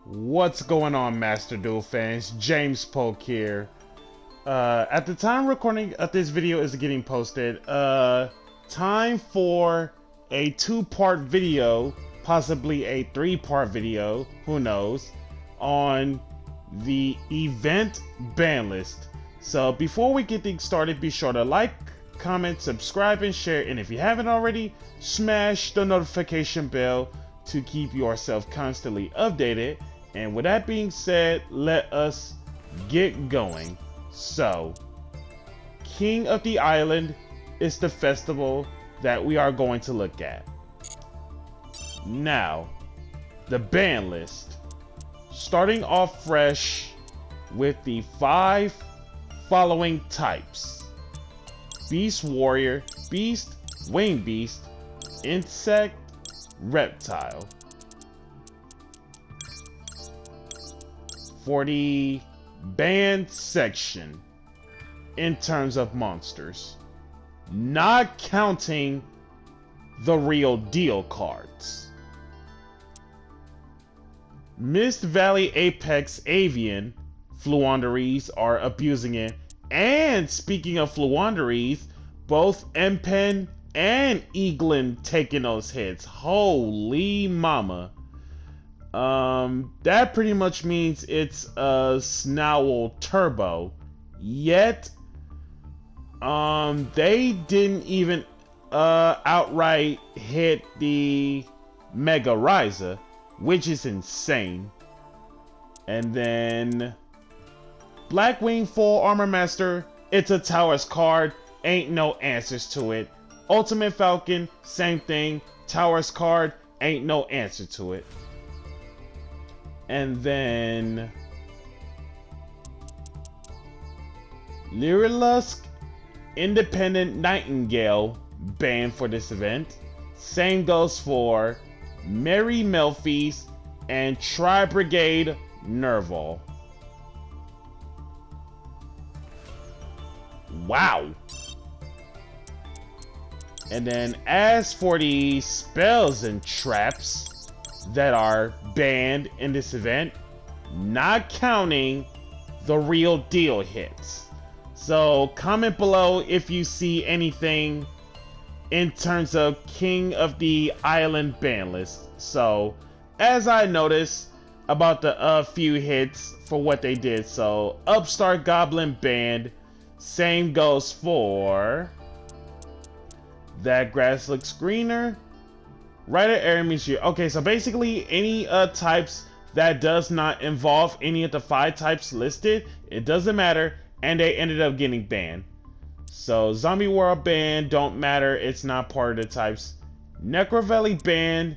What's going on, Master Duel fans? James Polk here. At the time recording of this video is getting posted, time for a two-part video, possibly a three-part video, who knows, on the event Banlist. So before we get things started, be sure to like, comment, subscribe, and share, and if you haven't already, smash the notification bell to keep yourself constantly updated. And with that being said, let us get going. So, King of the Island is the festival that we are going to look at. Now, the ban list. Starting off fresh with the 5 following types: Beast Warrior, Beast, Winged Beast, Insect, Reptile. For the banned section, in terms of monsters, not counting the real deal cards, Mist Valley Apex Avian Fluonderies are abusing it. And speaking of Fluonderies, both Empen and Eaglin taking those hits. Holy mama. That pretty much means it's a Snowl Turbo. Yet, they didn't even outright hit the Mega Ryza, which is insane. And then Blackwing Full Armor Master, it's a Towers card, ain't no answers to it. Ultimate Falcon, same thing, Towers card, ain't no answer to it. And then Lyrilusk Independent Nightingale banned for this event. Same goes for Merry Melfies and Tri Brigade Nerval. Wow. And then as for the spells and traps that are banned in this event, not counting the real deal hits. So comment below if you see anything in terms of King of the Island ban list. So as I noticed about the few hits for what they did, so Upstart Goblin banned. Same goes for That Grass Looks Greener. Rider Area means you. Okay, so basically any types that does not involve any of the 5 types listed, it doesn't matter, and they ended up getting banned. So Zombie World banned, don't matter, it's not part of the types. Necro Valley banned,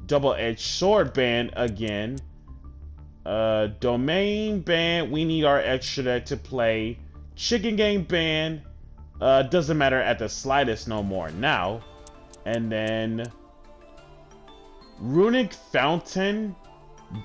Double-Edged Sword banned again. Domain banned, we need our extra deck to play. Chicken Game banned, doesn't matter at the slightest no more now. And then Runic Fountain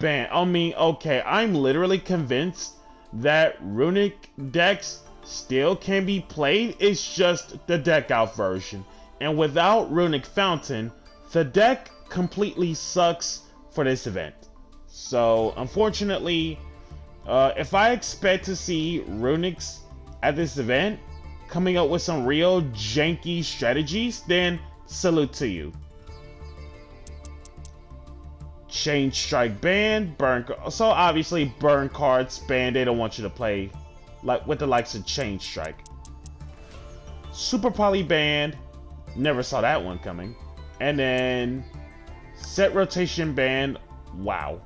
ban. I mean, okay, I'm literally convinced that Runic decks still can be played. It's just the deck out version. And without Runic Fountain, the deck completely sucks for this event. So, unfortunately, if I expect to see Runics at this event coming up with some real janky strategies, then salute to you. Change Strike banned, burn. So obviously burn cards banned. They don't want you to play like with the likes of Change Strike. Super Poly banned. Never saw that one coming. And then Set Rotation banned. Wow.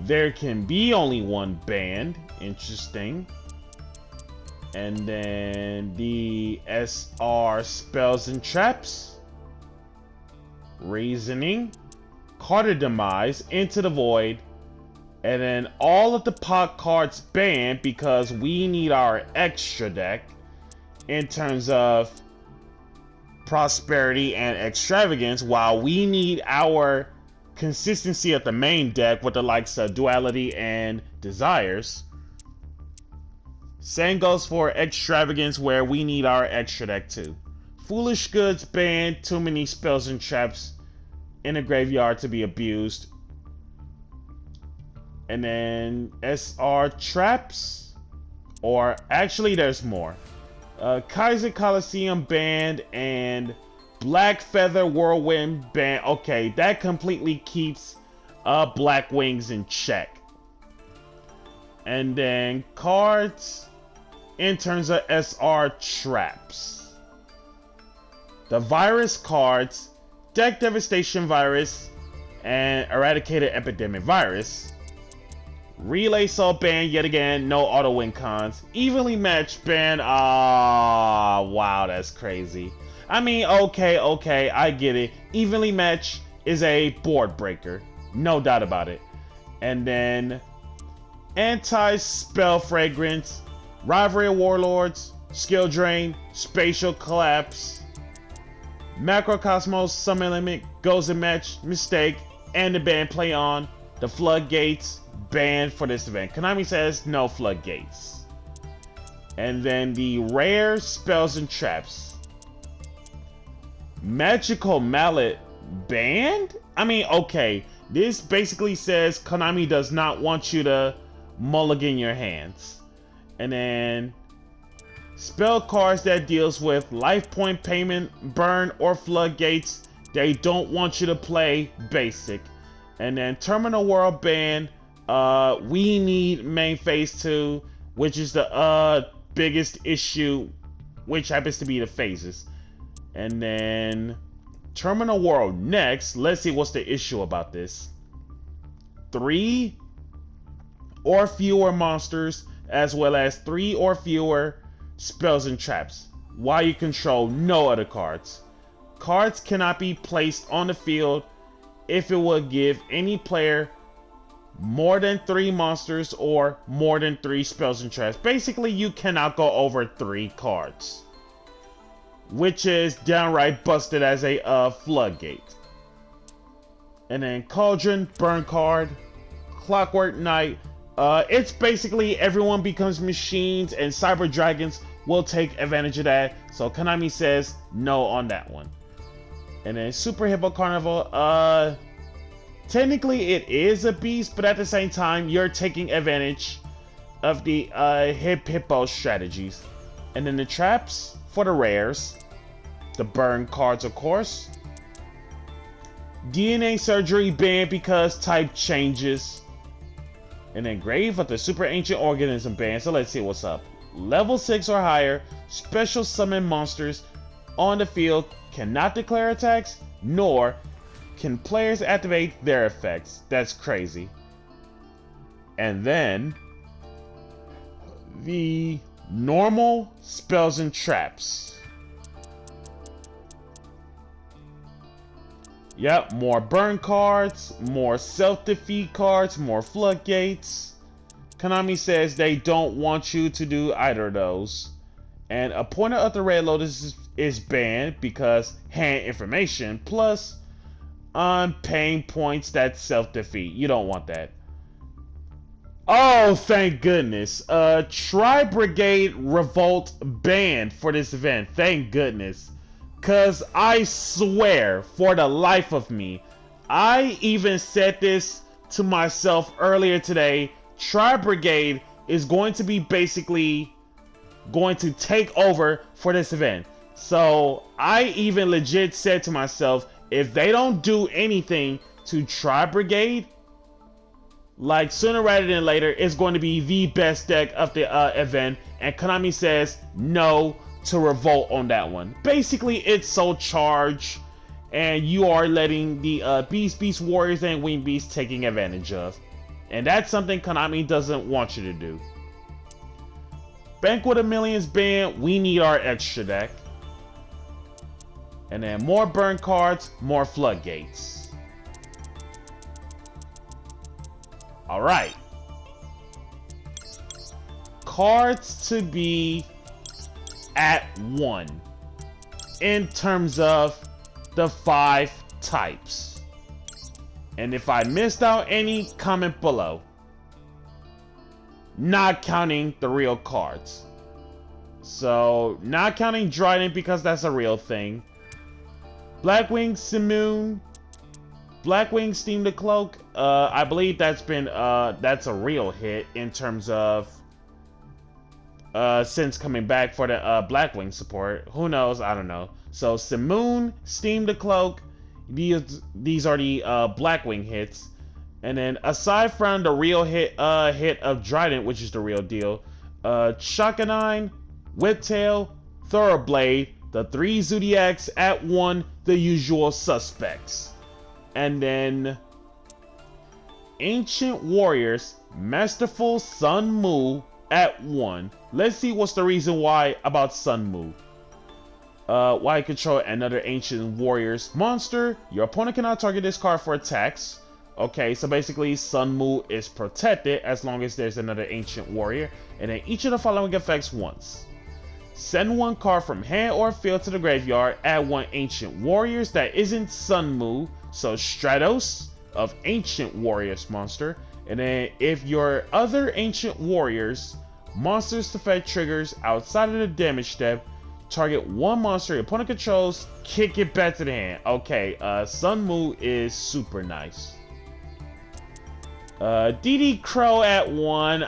There can be only one banned. Interesting. And then the SR Spells and Traps, Reasoning, Carter Demise, Into the Void, and then all of the pot cards banned because we need our extra deck in terms of Prosperity and Extravagance, while we need our consistency of the main deck with the likes of Duality and Desires. Same goes for Extravagance, where we need our extra deck too. Foolish Goods banned. Too many spells and traps in the graveyard to be abused. And then SR traps. Or actually there's more. Kaiser Coliseum banned and Black Feather Whirlwind banned. Okay, that completely keeps Black Wings in check. And then cards in terms of SR traps. The virus cards, Deck Devastation Virus and Eradicated Epidemic Virus. Relay Salt ban yet again, no auto win cons. Evenly matched ban, wow, that's crazy. I mean, okay, I get it. Evenly matched is a board breaker, no doubt about it. And then Anti-Spell Fragrance, Rivalry of Warlords, Skill Drain, Spatial Collapse, Macrocosmos, Summon Limit, Goes and Match, Mistake, and the ban Play On, the Floodgates, banned for this event. Konami says no floodgates. And then the rare spells and traps. Magical Mallet banned? I mean, okay. This basically says Konami does not want you to mulligan your hands. And then spell cards that deals with life point payment, burn, or floodgates. They don't want you to play basic. And then Terminal World banned. We need main phase 2, which is the biggest issue, which happens to be the phases. And then Terminal World next. Let's see what's the issue about this. 3 or fewer monsters, as well as 3 or fewer spells and traps, while you control no other cards. Cards cannot be placed on the field if it will give any player more than 3 monsters or more than 3 spells and traps. Basically, you cannot go over 3 cards, which is downright busted as a floodgate. And then Cauldron, burn card, Clockwork Knight. It's basically everyone becomes machines, and Cyber Dragons will take advantage of that. So Konami says no on that one. And then Super Hippo Carnival. Technically it is a beast, but at the same time you're taking advantage of the hippo strategies. And then the traps for the rares, the burn cards of course. DNA Surgery banned because type changes. And then Grave of the Super Ancient Organism banned. So let's see what's up. Level 6 or higher special summon monsters on the field cannot declare attacks, nor can players activate their effects. That's crazy. And then the normal spells and traps. Yep, more burn cards, more self-defeat cards, more floodgates. Konami says they don't want you to do either of those. And Appointer of the Red Lotus is banned because hand information plus pain points, that's self-defeat. You don't want that. Oh, thank goodness. Tri-Brigade Revolt banned for this event. Thank goodness. Cause I swear, for the life of me, I even said this to myself earlier today. Tri-Brigade is going to be basically going to take over for this event. So I even legit said to myself, if they don't do anything to Tri-Brigade, like sooner rather than later, it's going to be the best deck of the event. And Konami says no to Revolt on that one. Basically, it's so charged, and you are letting the Beast Warriors and Wing Beast taking advantage of. And that's something Konami doesn't want you to do. Banquet of Millions banned. We need our extra deck. And then more burn cards, more floodgates. Alright. Cards to be at 1 in terms of the 5 types. And if I missed out any, comment below. Not counting the real cards. So, not counting Dryden because that's a real thing. Blackwing Simoon. Blackwing Steam the Cloak. I believe that's a real hit in terms of since coming back for the Blackwing support. Who knows? I don't know. So Simoon, Steam the Cloak. These are the Blackwing hits. And then aside from the real hit of Dryden, which is the real deal, Chakanine, Whiptail, Thoroughblade, the 3 Zodiacs at 1, the usual suspects. And then Ancient Warriors, Masterful Sun Mu at 1. Let's see what's the reason why about Sun Mu. Why control another Ancient Warriors monster. Your opponent cannot target this card for attacks. Okay, so basically Sun Mu is protected as long as there's another Ancient Warrior. And then each of the following effects once. Send 1 card from hand or field to the graveyard. Add 1 Ancient Warriors that isn't Sun Mu. So Stratos of Ancient Warriors monster. And then if your other Ancient Warriors monsters effect triggers outside of the damage step, target 1 monster your opponent controls, kick it back to the hand. Okay, Sun Mu is super nice. DD Crow at 1.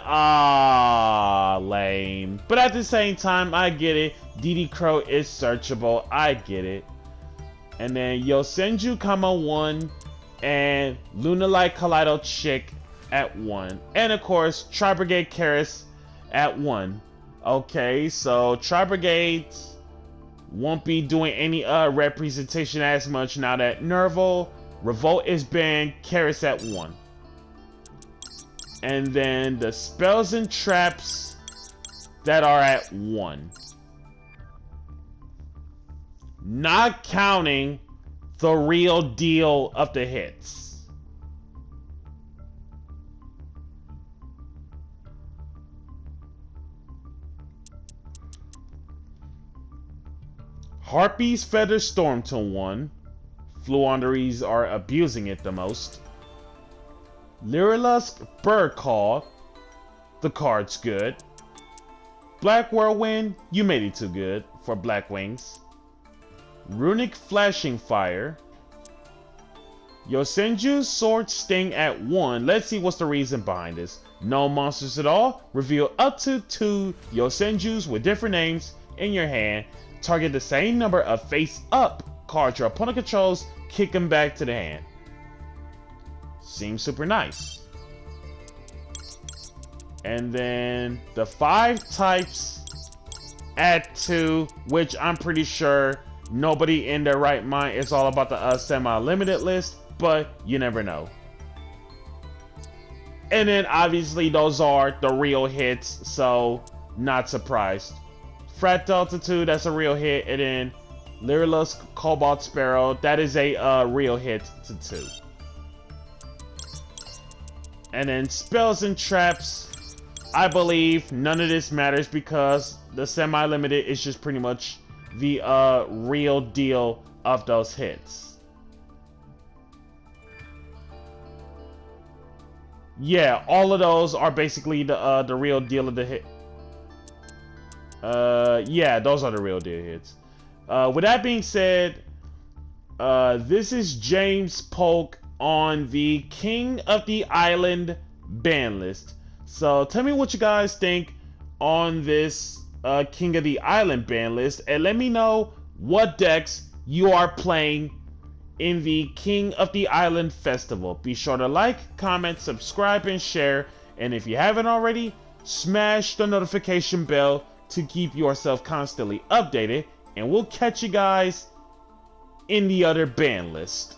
Lame. But at the same time, I get it. DD Crow is searchable. I get it. And then Yosenju, 1, and Lunalight Kaleido Chick at 1. And of course, Tri-Brigade Karis at 1. Okay, so Tri-Brigade won't be doing any representation as much now that Nerval, Revolt is banned, Karis at 1. And then the spells and traps that are at 1. Not counting the real deal of the hits. Harpy's Feather Storm to 1. Fluonderies are abusing it the most. Lyrilusk Bird Call. The card's good. Black Whirlwind, you made it too good for Black Wings. Runic Flashing Fire. Yosenju's Sword Sting at 1. Let's see what's the reason behind this. No monsters at all. Reveal up to 2 Yosenjus with different names in your hand. Target the same number of face-up cards your opponent controls. Kick them back to the hand. Seems super nice. And then the 5 types at 2, which I'm pretty sure nobody in their right mind is all about the semi-limited list, but you never know. And then obviously those are the real hits, so not surprised. Frat Delta 2, that's a real hit, and then Lyrilusk Cobalt Sparrow, that is a real hit to 2. And then spells and traps, I believe none of this matters because the semi-limited is just pretty much the real deal of those hits. Yeah, all of those are basically the real deal of the hit. Yeah, those are the real deal hits. With that being said, this is James Polk on the King of the Island ban list. So tell me what you guys think on this King of the Island ban list, and let me know what decks you are playing in the King of the Island Festival. Be sure to like, comment, subscribe, and share. And if you haven't already, smash the notification bell to keep yourself constantly updated. And we'll catch you guys in the other ban list.